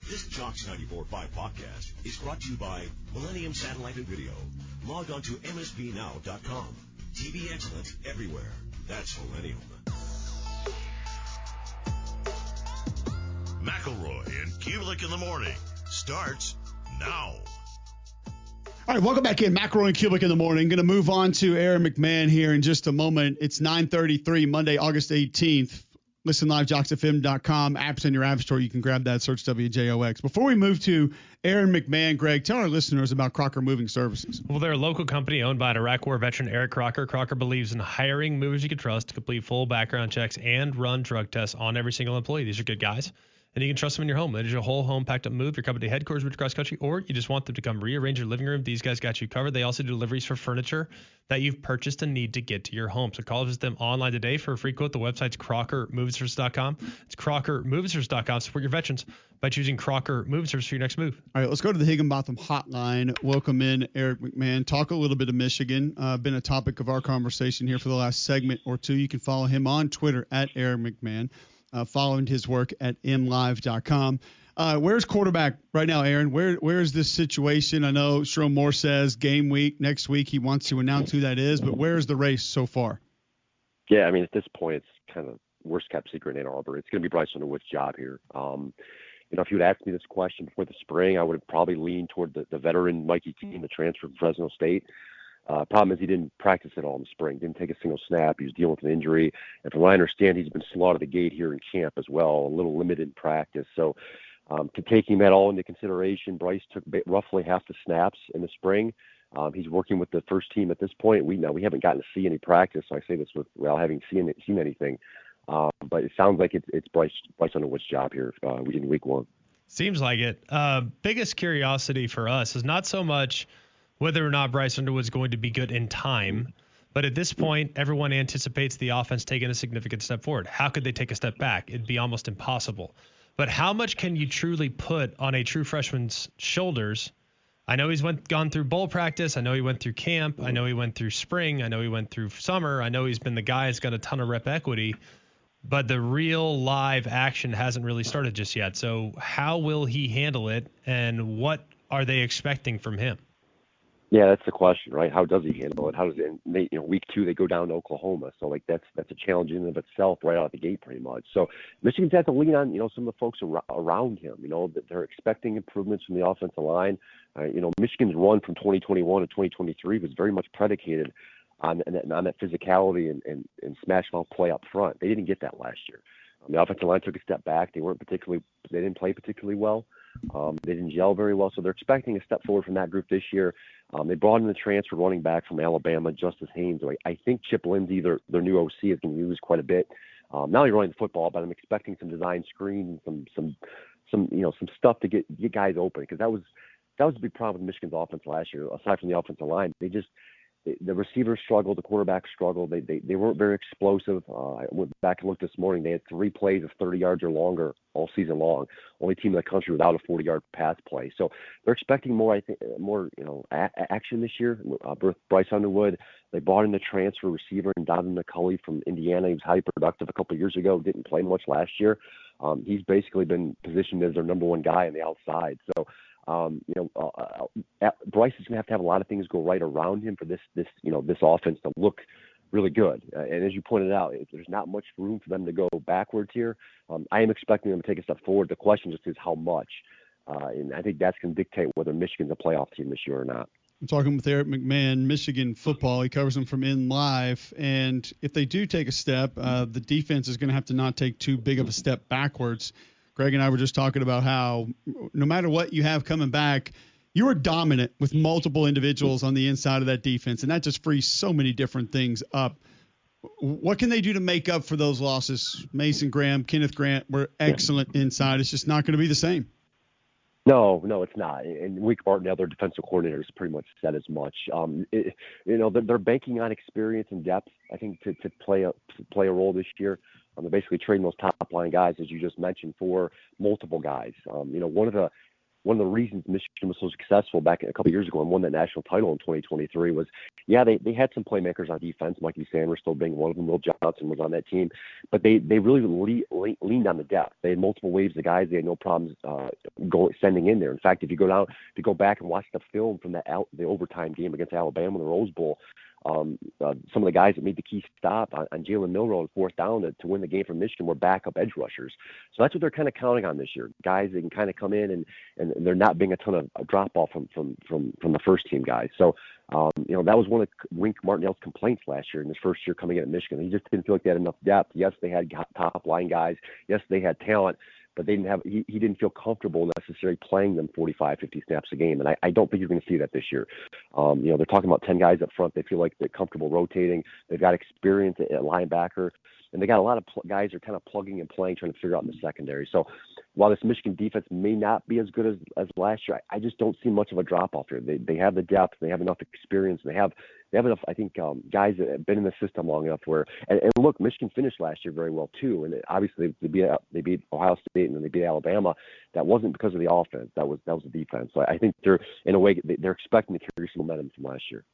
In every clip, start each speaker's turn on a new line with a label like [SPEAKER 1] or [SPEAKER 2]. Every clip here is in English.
[SPEAKER 1] This Jocks 94.5 podcast is brought to you by Millennium Satellite and Video. Log on to msbnow.com. TV excellence everywhere. That's Millennium. McElroy and Cubelic in the morning starts now.
[SPEAKER 2] All right, welcome back in. McElroy and Cubelic in the morning. Going to move on to Aaron McMann here in just a moment. It's 9:33, Monday, August 18th. Listen live, jocksfm.com. Apps in your app store. You can grab that, search WJOX. Before we move to Aaron McMann, Greg, tell our listeners about Crocker Moving Services.
[SPEAKER 3] Well, they're a local company owned by an Iraq War veteran, Eric Crocker. Crocker believes in hiring movers you can trust to complete full background checks and run drug tests on every single employee. These are good guys. And you can trust them in your home. That is your whole home packed up move, your company headquarters moved across country, or you just want them to come rearrange your living room. These guys got you covered. They also do deliveries for furniture that you've purchased and need to get to your home. So call visit them online today for a free quote. The website's crockermovingservice.com. It's crockermovingservice.com. Support your veterans by choosing Crocker Moving Service for your next move.
[SPEAKER 2] All right, let's go to the Higginbotham hotline. Welcome in Eric McMann. Talk a little bit of Michigan. Been a topic of our conversation here for the last segment or two. You can follow him on Twitter at Eric McMann. Following his work at MLive.com. Where's quarterback right now, Aaron? Where is this situation? I know Sherrone Moore says game week, next week he wants to announce who that is, but where's the race so far?
[SPEAKER 4] Yeah, I mean, at this point, it's kind of worst kept secret in Ann Arbor. It's going to be Bryce Underwood's job here. If you had asked me this question before the spring, I would have probably leaned toward the veteran Mikey Keene, the transfer from Fresno State. Problem is he didn't practice at all in the spring, didn't take a single snap. He was dealing with an injury. And from what I understand, he's been slow out of the gate here in camp as well, a little limited in practice. So to taking that all into consideration, Bryce took roughly half the snaps in the spring. He's working with the first team at this point. We haven't gotten to see any practice, so I say this without having seen anything. But it sounds like it's Bryce Underwood's job here in week one.
[SPEAKER 3] Seems like it. Biggest curiosity for us is not so much whether or not Bryce Underwood's going to be good in time. But at this point, everyone anticipates the offense taking a significant step forward. How could they take a step back? It'd be almost impossible. But how much can you truly put on a true freshman's shoulders? I know he's gone through bowl practice. I know he went through camp. I know he went through spring. I know he went through summer. I know he's been the guy that's got a ton of rep equity. But the real live action hasn't really started just yet. So how will he handle it, and what are they expecting from him?
[SPEAKER 4] Yeah, that's the question, right? How does he handle it? How does it? Week 2 they go down to Oklahoma, so that's a challenge in and of itself right out of the gate, pretty much. So Michigan's had to lean on some of the folks around him. That they're expecting improvements from the offensive line. Michigan's run from 2021 to 2023 was very much predicated on that physicality and smash mouth play up front. They didn't get that last year. The offensive line took a step back. They didn't play particularly well. They didn't gel very well, so they're expecting a step forward from that group this year. They brought in the transfer running back from Alabama, Justice Haynes. I think Chip Lindsey, their new OC, has been used quite a bit. Not only running the football, but I'm expecting some design screens and some stuff to get guys open, because that was a big problem with Michigan's offense last year. Aside from the offensive line, the receivers struggled, the quarterbacks struggled. They weren't very explosive. I went back and looked this morning. They had 3 plays of 30 yards or longer all season long. Only team in the country without a 40-yard pass play. So they're expecting more action this year. Bryce Underwood. They brought in the transfer receiver and Donovan McCulley from Indiana. He was highly productive a couple of years ago. Didn't play much last year. He's basically been positioned as their number one guy on the outside. So. Bryce is going to have a lot of things go right around him for this offense to look really good. And as you pointed out, there's not much room for them to go backwards here. I am expecting them to take a step forward. The question just is how much. And I think that's going to dictate whether Michigan's a playoff team this year or not.
[SPEAKER 2] I'm talking with Eric McMann, Michigan football. He covers them from MLive. And if they do take a step, the defense is going to have to not take too big of a step backwards. Greg and I were just talking about how no matter what you have coming back, you are dominant with multiple individuals on the inside of that defense, and that just frees so many different things up. What can they do to make up for those losses? Mason Graham, Kenneth Grant were excellent inside. It's just not going to be the same.
[SPEAKER 4] No, it's not. And Wink Martin, their defensive coordinator, has pretty much said as much. They're banking on experience and depth, I think, to play a role this year. They're basically trading those top line guys, as you just mentioned, for multiple guys. One of the one of the reasons Michigan was so successful back a couple years ago and won that national title in 2023 was, yeah, they had some playmakers on defense, Mikey Sanders still being one of them. Will Johnson was on that team, but they really leaned on the depth. They had multiple waves of guys. They had no problems sending in there. In fact, if you go back and watch the film from the overtime game against Alabama in the Rose Bowl, some of the guys that made the key stop on Jalen Milroe on fourth down to win the game for Michigan were backup edge rushers. So that's what they're kind of counting on this year. Guys that can kind of come in and they're not being a ton of drop off from the first team guys. So that was one of Wink Martindale's complaints last year in his first year coming in at Michigan. He just didn't feel like they had enough depth. Yes, they had top line guys. Yes, they had talent. But they didn't have. He didn't feel comfortable necessarily playing them 45, 50 snaps a game, and I don't think you're going to see that this year. They're talking about 10 guys up front. They feel like they're comfortable rotating. They've got experience at linebacker, and they got a lot of guys are kind of plugging and playing, trying to figure out in the secondary. So while this Michigan defense may not be as good as last year, I just don't see much of a drop off here. They have the depth, they have enough experience, they have enough, I think, guys that have been in the system long enough where, and look, Michigan finished last year very well too, and obviously they beat Ohio State and then they beat Alabama. That wasn't because of the offense, that was the defense. So I think they're, in a way, they're expecting to carry some momentum from last year.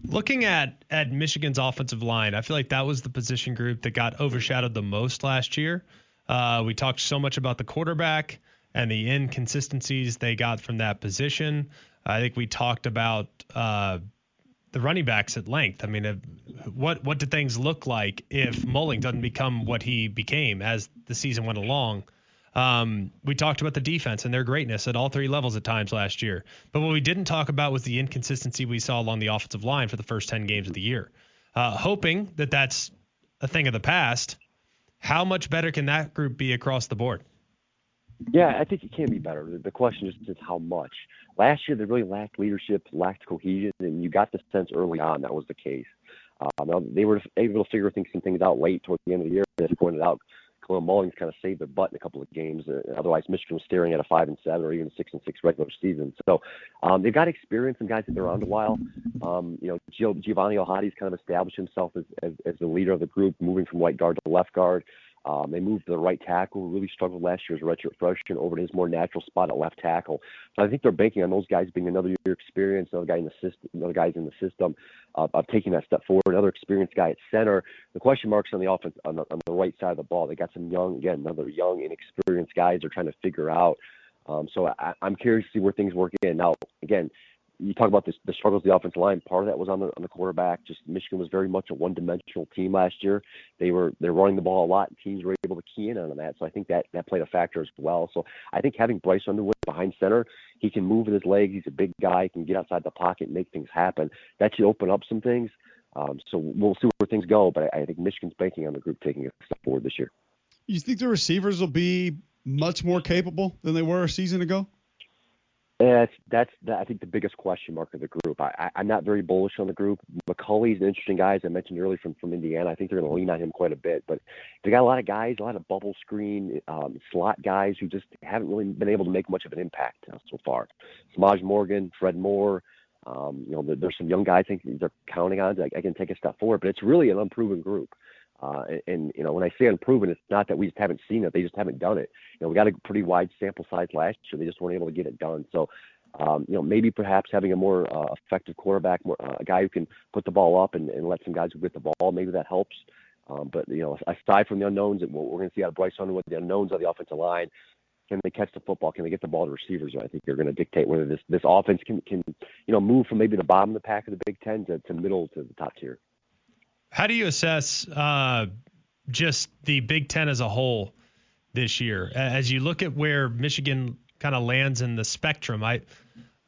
[SPEAKER 3] Looking at Michigan's offensive line, I feel like that was the position group that got overshadowed the most last year. We talked so much about the quarterback and the inconsistencies they got from that position. I think we talked about the running backs at length. I mean, what do things look like if Mulling doesn't become what he became as the season went along? We talked about the defense and their greatness at all three levels at times last year. But what we didn't talk about was the inconsistency we saw along the offensive line for the first 10 games of the year. Hoping that that's a thing of the past, how much better can that group be across the board?
[SPEAKER 4] Yeah, I think it can be better. The question is just how much. Last year, they really lacked leadership, lacked cohesion, and you got the sense early on that was the case. Now, they were able to figure some things out late towards the end of the year. As you pointed out, Khalil Mullings kind of saved their butt in a couple of games. Otherwise, Michigan was staring at a 5-7 or even 6-6 regular season. So they've got experience and guys that been around a while. Giovanni Ohadi's kind of established himself as the leader of the group, moving from right guard to left guard. They moved the right tackle, who really struggled last year as a redshirt freshman, over to his more natural spot at left tackle. So I think they're banking on those guys being another year experience, another guys in the system of taking that step forward. Another experienced guy at center. The question marks on the offense on the right side of the ball. They got some another young, inexperienced guys they're trying to figure out. So I'm curious to see where things work in. Now, again, you talk about the struggles of the offensive line. Part of that was on the quarterback. Just Michigan was very much a one-dimensional team last year. They're running the ball a lot, and teams were able to key in on that. So I think that played a factor as well. So I think having Bryce Underwood behind center, he can move with his legs. He's a big guy. He can get outside the pocket and make things happen. That should open up some things. So we'll see where things go. But I think Michigan's banking on the group taking a step forward this year.
[SPEAKER 2] You think the receivers will be much more capable than they were a season ago?
[SPEAKER 4] That's I think the biggest question mark of the group. I'm not very bullish on the group. McCulley's an interesting guy, as I mentioned earlier, from Indiana. I think they're going to lean on him quite a bit. But they got a lot of guys, a lot of bubble screen slot guys who just haven't really been able to make much of an impact so far. Samaj Morgan, Fred Moore. There's some young guys I think they're counting on that I can take a step forward. But it's really an unproven group. And when I say unproven, it's not that we just haven't seen it; they just haven't done it. We got a pretty wide sample size last year; they just weren't able to get it done. So, maybe perhaps having a more effective quarterback, a guy who can put the ball up and let some guys who get the ball, maybe that helps. But aside from the unknowns that we're going to see out of Bryce Underwood, the unknowns of the offensive line, can they catch the football? Can they get the ball to receivers? I think they're going to dictate whether this offense can move from maybe the bottom of the pack of the Big Ten to middle to the top tier.
[SPEAKER 3] How do you assess just the Big Ten as a whole this year? As you look at where Michigan kind of lands in the spectrum, I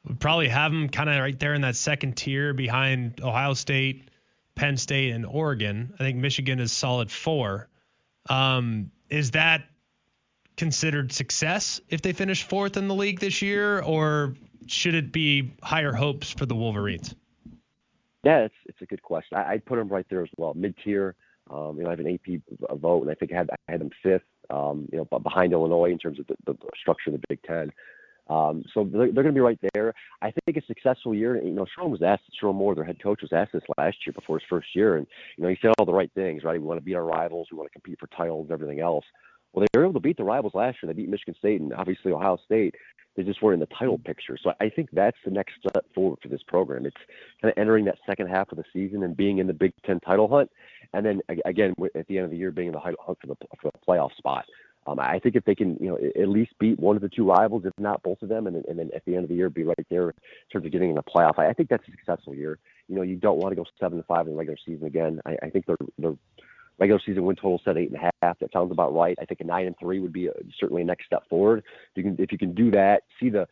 [SPEAKER 3] would probably have them kind of right there in that second tier behind Ohio State, Penn State, and Oregon. I think Michigan is solid 4. Is that considered success if they finish 4th in the league this year, or should it be higher hopes for the Wolverines?
[SPEAKER 4] Yeah, it's a good question. I'd put them right there as well, mid-tier. I have an AP vote, and I think I had them 5th, but behind Illinois in terms of the structure of the Big Ten. So they're going to be right there. I think a successful year. Sherrone Moore, their head coach, was asked this last year before his first year, and he said all the right things, right? We want to beat our rivals, we want to compete for titles, everything else. Well, they were able to beat the rivals last year. They beat Michigan State and obviously Ohio State. They just weren't in the title picture. So I think that's the next step forward for this program. It's kind of entering that second half of the season and being in the Big Ten title hunt. And then, again, at the end of the year, being in the title hunt for the playoff spot. I think if they can, at least beat one of the two rivals, if not both of them, and then at the end of the year be right there in terms of getting in the playoff, I think that's a successful year. You don't want to go 7-5 in the regular season again. I think the regular season win total set 8.5. That sounds about right. I think a 9-3 would be certainly a next step forward. If you can do that, see the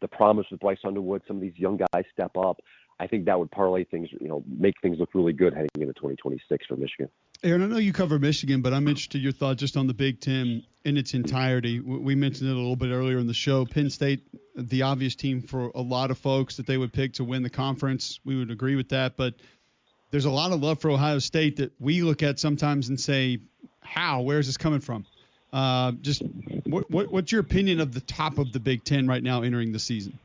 [SPEAKER 4] promise with Bryce Underwood, some of these young guys step up. I think that would parlay things, make things look really good heading into 2026 for Michigan.
[SPEAKER 2] Aaron, I know you cover Michigan, but I'm interested in your thoughts just on the Big Ten in its entirety. We mentioned it a little bit earlier in the show. Penn State, the obvious team for a lot of folks that they would pick to win the conference. We would agree with that, but there's a lot of love for Ohio State that we look at sometimes and say, where is this coming from? What's your opinion of the top of the Big Ten right now entering the season?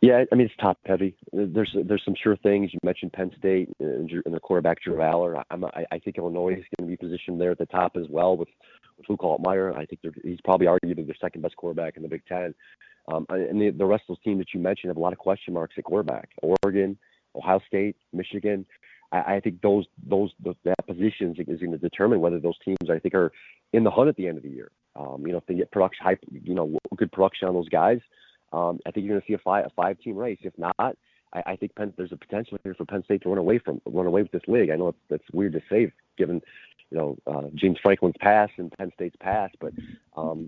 [SPEAKER 4] Yeah, I mean, it's top heavy. There's some sure things. You mentioned Penn State and the quarterback Drew Aller. I think Illinois is going to be positioned there at the top as well with Luke Altmaier. I think he's probably arguably their second best quarterback in the Big Ten. And the rest of those teams that you mentioned have a lot of question marks at quarterback. Oregon, Ohio State, Michigan. I think that position is going to determine whether those teams I think are in the hunt at the end of the year. If they get good production on those guys. I think you're going to see a five-team race. If not, I think there's a potential here for Penn State to run away with this league. I know that's weird to say given James Franklin's past and Penn State's past, but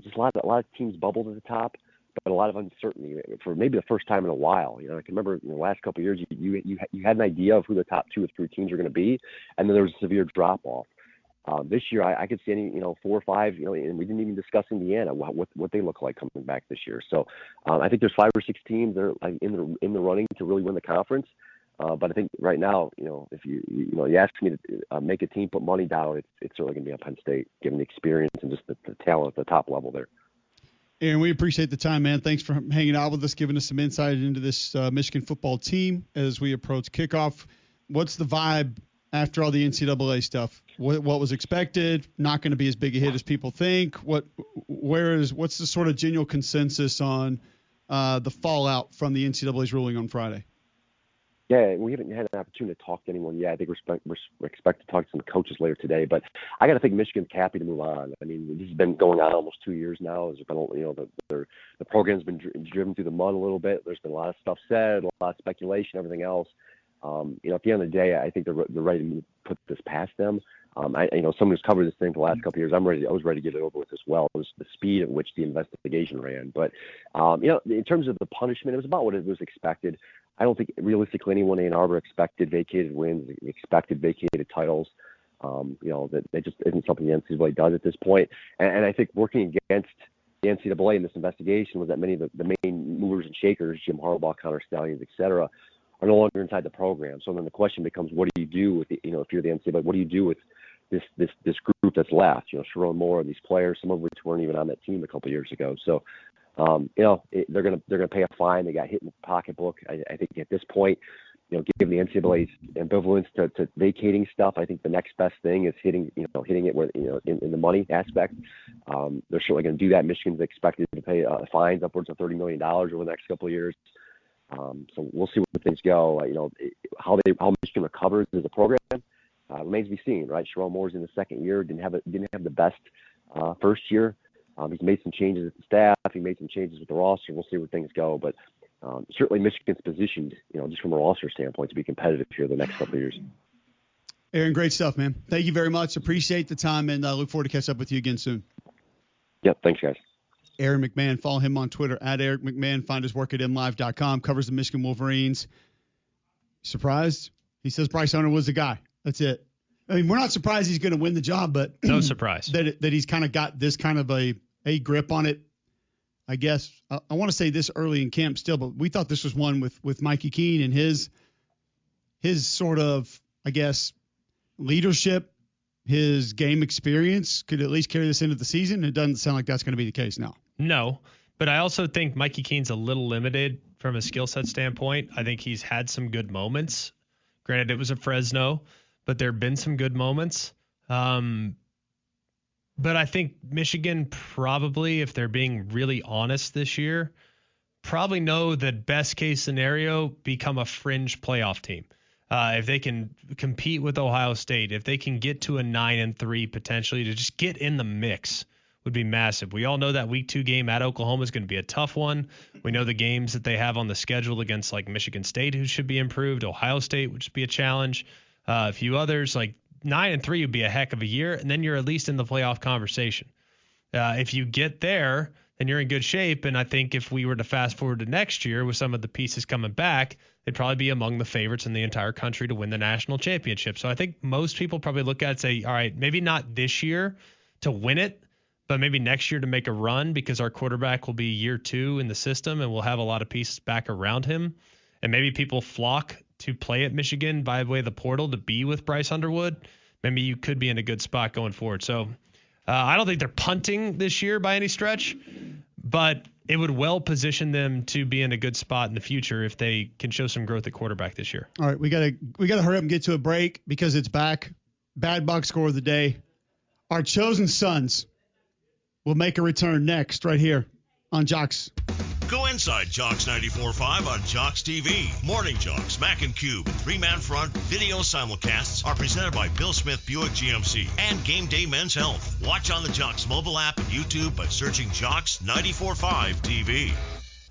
[SPEAKER 4] just a lot of teams bubbled at the top, but a lot of uncertainty for maybe the first time in a while. I can remember in the last couple of years you had an idea of who the top 2 or 3 teams are going to be, and then there was a severe drop off. This year, I could see any, 4 or 5, and we didn't even discuss Indiana, what they look like coming back this year. So I think there's 5 or 6 teams that are in the running to really win the conference. But I think right now, if you ask me to make a team, put money down, it's certainly going to be on Penn State, given the experience and just the talent at the top level there.
[SPEAKER 2] Aaron, we appreciate the time, man. Thanks for hanging out with us, giving us some insight into this Michigan football team as we approach kickoff. What's the vibe after all the NCAA stuff? What was expected? Not going to be as big a hit as people think. What's the sort of general consensus on the fallout from the NCAA's ruling on Friday?
[SPEAKER 4] Yeah, we haven't had an opportunity to talk to anyone yet. I think we're expect to talk to some coaches later today, but I got to think Michigan's happy to move on. I mean, this has been going on almost 2 years now. There's been, the program's been driven through the mud a little bit. There's been a lot of stuff said, a lot of speculation, everything else. At the end of the day, I think they're ready to put this past them. Someone who's covered this thing for the last couple of years, I was ready to get it over with as well. It was the speed at which the investigation ran. But, in terms of the punishment, it was about what it was expected. I don't think realistically anyone in Ann Arbor expected vacated wins, expected vacated titles. That just isn't something the NCAA does at this point. And I think working against the NCAA in this investigation was that many of the main movers and shakers, Jim Harbaugh, Connor Stallions, et cetera, are no longer inside the program. So then the question becomes, what do you do with if you're the NCAA, what do you do with this group that's left? Sharon Moore and these players, some of which weren't even on that team a couple of years ago. So, they're gonna pay a fine. They got hit in the pocketbook. I think at this point, given the NCAA's ambivalence to vacating stuff, I think the next best thing is hitting it where in the money aspect. They're certainly going to do that. Michigan's expected to pay fines upwards of $30 million over the next couple of years. So we'll see where things go. How Michigan recovers as a program remains to be seen. Right, Sharon Moore's in the second year, didn't have the best first year. He's made some changes at the staff. He made some changes with the roster. We'll see where things go. But certainly Michigan's positioned, just from a roster standpoint, to be competitive here the next couple of years.
[SPEAKER 2] Aaron, great stuff, man. Thank you very much. Appreciate the time, and look forward to catch up with you again soon.
[SPEAKER 4] Yep, thanks, guys.
[SPEAKER 2] Aaron McMann, follow him on Twitter at Eric McMann. Find his work at MLive.com. Covers the Michigan Wolverines. Surprised? He says Bryce Underwood's the guy. That's it. I mean, we're not surprised he's going to win the job, but
[SPEAKER 3] no surprise
[SPEAKER 2] that he's kind of got this kind of a grip on it. I guess I want to say this early in camp still, but we thought this was one with Mikey Keene and his sort of, I guess, leadership, his game experience could at least carry this into the season. It doesn't sound like that's going to be the case now.
[SPEAKER 3] No, but I also think Mikey Keene's a little limited from a skill set standpoint. I think he's had some good moments. Granted, it was a Fresno, but there have been some good moments. But I think Michigan probably, if they're being really honest this year, probably know that best case scenario, become a fringe playoff team. If they can compete with Ohio State, if they can get to a 9-3 potentially, to just get in the mix would be massive. We all know that week 2 game at Oklahoma is going to be a tough one. We know the games that they have on the schedule against like Michigan State, who should be improved, Ohio State, which would be a challenge, a few others. Like 9-3 would be a heck of a year, and then you're at least in the playoff conversation. If you get there, then you're in good shape. And I think if we were to fast forward to next year with some of the pieces coming back, they'd probably be among the favorites in the entire country to win the national championship. So I think most people probably look at it and say, all right, maybe not this year to win it, but maybe next year to make a run, because our quarterback will be year 2 in the system and we'll have a lot of pieces back around him. And maybe people flock to play at Michigan by way of the portal to be with Bryce Underwood. Maybe you could be in a good spot going forward. So I don't think they're punting this year by any stretch, but it would well position them to be in a good spot in the future if they can show some growth at quarterback this year.
[SPEAKER 2] All right, we gotta hurry up and get to a break because it's back. Bad box score of the day. Our chosen sons will make a return next right here on Jocks.
[SPEAKER 1] Go inside Jocks 94.5 on Jocks TV. Morning Jocks, Mac and Cube, 3-man front video simulcasts are presented by Bill Smith Buick GMC and Game Day Men's Health. Watch on the Jocks mobile app and YouTube by searching Jocks 94.5 TV.